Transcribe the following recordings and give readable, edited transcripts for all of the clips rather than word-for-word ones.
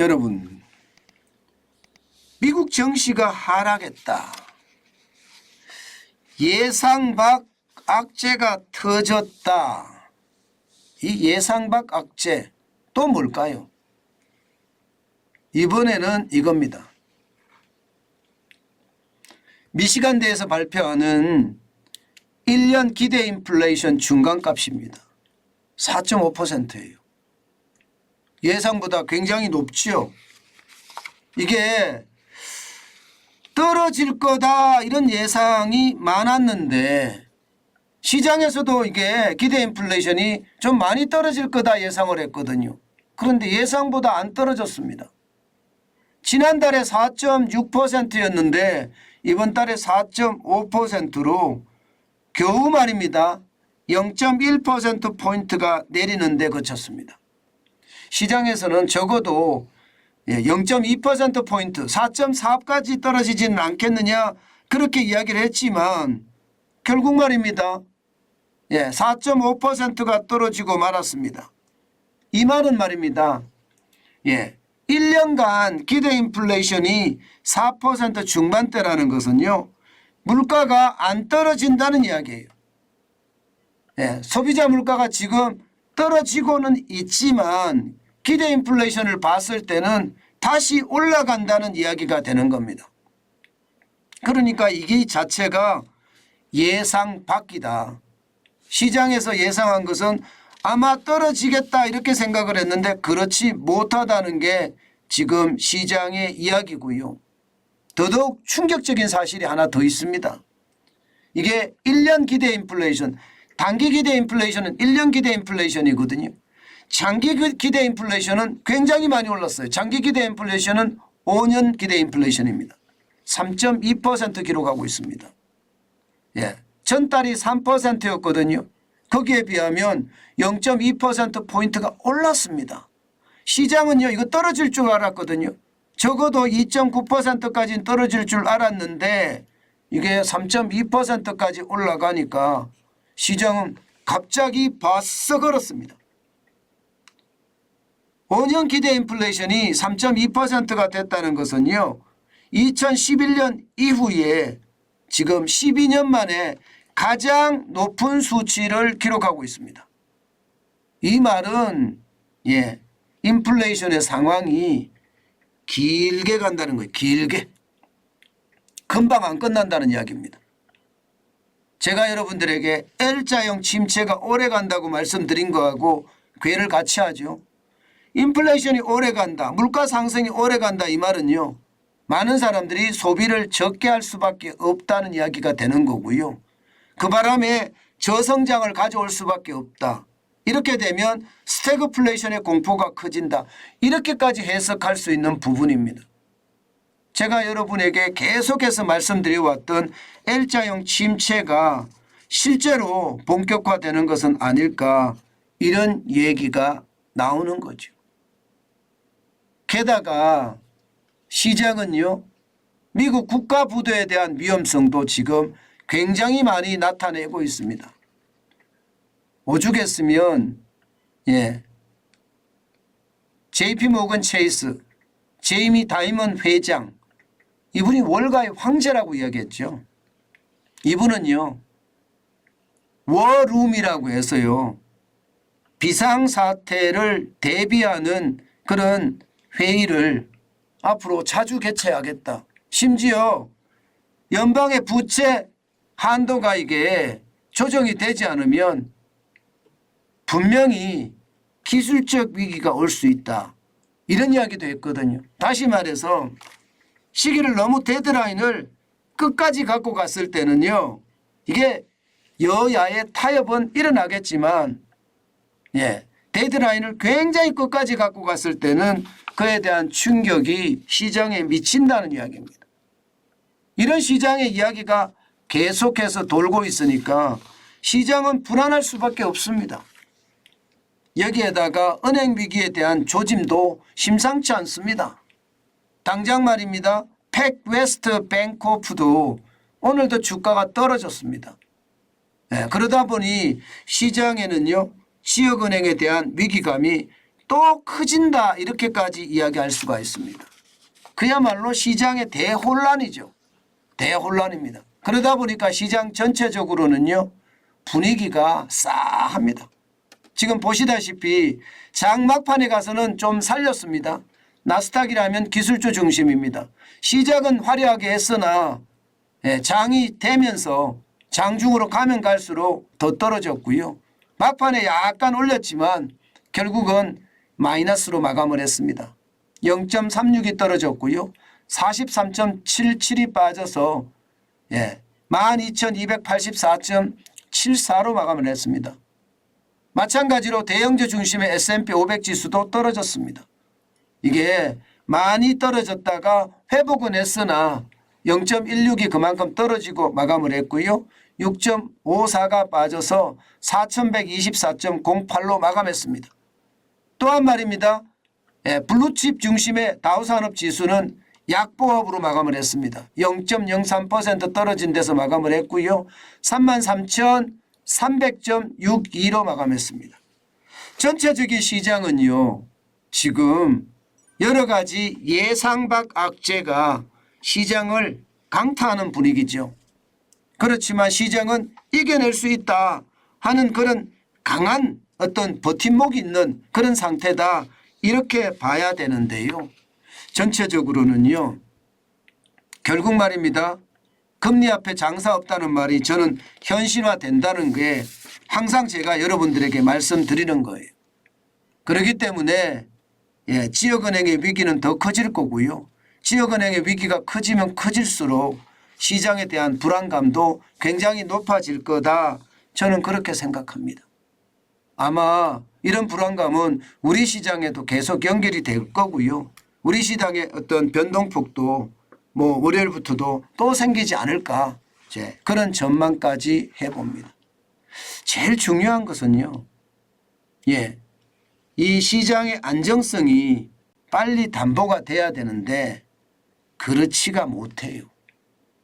여러분, 미국 증시가 하락했다. 예상 밖 악재가 터졌다. 이 예상 밖 악재 또 뭘까요? 이번에는 이겁니다. 미시간대에서 발표하는 1년 기대 인플레이션 중간값입니다. 4.5%예요. 예상보다 굉장히 높죠. 이게 떨어질 거다 이런 예상이 많았는데 시장에서도 이게 기대 인플레이션이 좀 많이 떨어질 거다 예상을 했거든요. 그런데 예상보다 안 떨어졌습니다. 지난달에 4.6%였는데 이번 달에 4.5%로 겨우 말입니다. 0.1%포인트가 내리는 데 그쳤습니다. 시장에서는 적어도 0.2%포인트 4.4까지 떨어지지는 않겠느냐 그렇게 이야기를 했지만 결국 말입니다. 4.5%가 떨어지고 말았습니다. 이 말은 말입니다. 1년간 기대 인플레이션이 4% 중반대라는 것은요. 물가가 안 떨어진다는 이야기예요. 소비자 물가가 지금 떨어지고는 있지만 기대 인플레이션을 봤을 때는 다시 올라간다는 이야기가 되는 겁니다. 그러니까 이게 자체가 예상 밖이다. 시장에서 예상한 것은 아마 떨어지겠다 이렇게 생각을 했는데 그렇지 못하다는 게 지금 시장의 이야기고요. 더더욱 충격적인 사실이 하나 더 있습니다. 이게 1년 기대 인플레이션, 단기 기대 인플레이션은 1년 기대 인플레이션이거든요. 장기 기대 인플레이션은 굉장히 많이 올랐어요. 장기 기대 인플레이션은 5년 기대 인플레이션입니다. 3.2% 기록하고 있습니다. 전달이 3%였거든요. 거기에 비하면 0.2%포인트가 올랐습니다. 시장은요 이거 떨어질 줄 알았거든요. 적어도 2.9%까지는 떨어질 줄 알았는데 이게 3.2%까지 올라가니까 시장은 갑자기 바싹 얼었습니다. 5년 기대 인플레이션이 3.2%가 됐다는 것은요. 2011년 이후에 지금 12년 만에 가장 높은 수치를 기록하고 있습니다. 이 말은 인플레이션의 상황이 길게 간다는 거예요. 길게. 금방 안 끝난다는 이야기입니다. 제가 여러분들에게 L자형 침체가 오래 간다고 말씀드린 거하고 괴를 같이 하죠. 인플레이션이 오래 간다. 물가 상승이 오래 간다. 이 말은요. 많은 사람들이 소비를 적게 할 수밖에 없다는 이야기가 되는 거고요. 그 바람에 저성장을 가져올 수밖에 없다. 이렇게 되면 스태그플레이션의 공포가 커진다. 이렇게까지 해석할 수 있는 부분입니다. 제가 여러분에게 계속해서 말씀드려왔던 L자형 침체가 실제로 본격화되는 것은 아닐까 이런 얘기가 나오는 거죠. 게다가 시장은요. 미국 국가부도에 대한 위험성도 지금 굉장히 많이 나타내고 있습니다. 오죽했으면 JP모건 체이스 제이미 다이먼 회장 이분이 월가의 황제라고 이야기했죠. 이분은요. 워룸이라고 해서요. 비상사태를 대비하는 그런 회의를 앞으로 자주 개최하겠다. 심지어 연방의 부채 한도가 이게 조정이 되지 않으면 분명히 기술적 위기가 올 수 있다. 이런 이야기도 했거든요. 다시 말해서 시기를 너무 데드라인을 끝까지 갖고 갔을 때는요. 이게 여야의 타협은 일어나겠지만 데드라인을 굉장히 끝까지 갖고 갔을 때는 그에 대한 충격이 시장에 미친다는 이야기입니다. 이런 시장의 이야기가 계속해서 돌고 있으니까 시장은 불안할 수밖에 없습니다. 여기에다가 은행 위기에 대한 조짐도 심상치 않습니다. 당장 말입니다. 팩웨스트 뱅코프도 오늘도 주가가 떨어졌습니다. 그러다 보니 시장에는요. 지역은행에 대한 위기감이 또 커진다 이렇게까지 이야기할 수가 있습니다. 그야말로 시장의 대혼란이죠. 대혼란입니다. 그러다 보니까 시장 전체적으로는요 분위기가 싸합니다. 지금 보시다시피 장 막판에 가서는 좀 살렸습니다. 나스닥이라면 기술주 중심입니다. 시작은 화려하게 했으나 장이 되면서 장중으로 가면 갈수록 더 떨어졌고요. 막판에 약간 올렸지만 결국은 마이너스로 마감을 했습니다. 0.36이 떨어졌고요. 43.77이 빠져서 12,284.74로 마감을 했습니다. 마찬가지로 대형주 중심의 S&P 500 지수도 떨어졌습니다. 이게 많이 떨어졌다가 회복은 했으나 0.16이 그만큼 떨어지고 마감을 했고요. 6.54가 빠져서 4,124.08로 마감했습니다. 또한 말입니다. 블루칩 중심의 다우산업 지수는 약보합으로 마감을 했습니다. 0.03% 떨어진 데서 마감을 했고요. 33,300.62로 마감했습니다. 전체적인 시장은요. 지금 여러 가지 예상 밖 악재가 시장을 강타하는 분위기죠. 그렇지만 시장은 이겨낼 수 있다 하는 그런 강한 어떤 버팀목이 있는 그런 상태다 이렇게 봐야 되는데요. 전체적으로는요. 결국 말입니다. 금리 앞에 장사 없다는 말이 저는 현실화된다는 게 항상 제가 여러분들에게 말씀드리는 거예요. 그렇기 때문에 지역은행의 위기는 더 커질 거고요. 지역은행의 위기가 커지면 커질수록 시장에 대한 불안감도 굉장히 높아질 거다. 저는 그렇게 생각합니다. 아마 이런 불안감은 우리 시장에도 계속 연결이 될 거고요. 우리 시장의 어떤 변동폭도 월요일부터도 또 생기지 않을까 그런 전망까지 해봅니다. 제일 중요한 것은요. 이 시장의 안정성이 빨리 담보가 돼야 되는데 그렇지가 못해요.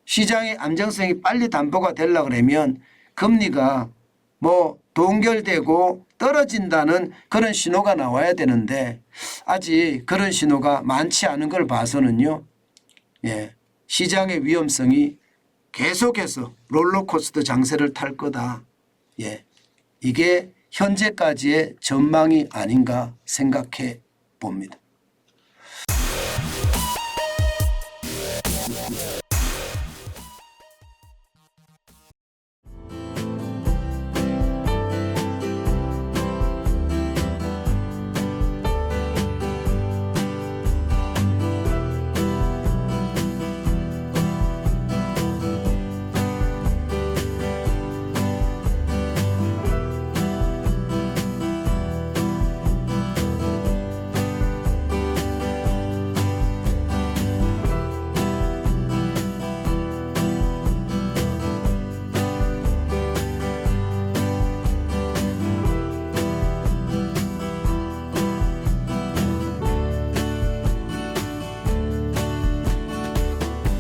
시장의 안정성이 빨리 담보가 되려고 그러면 금리가 동결되고 떨어진다는 그런 신호가 나와야 되는데 아직 그런 신호가 많지 않은 걸 봐서는요. 시장의 위험성이 계속해서 롤러코스터 장세를 탈 거다. 이게 현재까지의 전망이 아닌가 생각해 봅니다.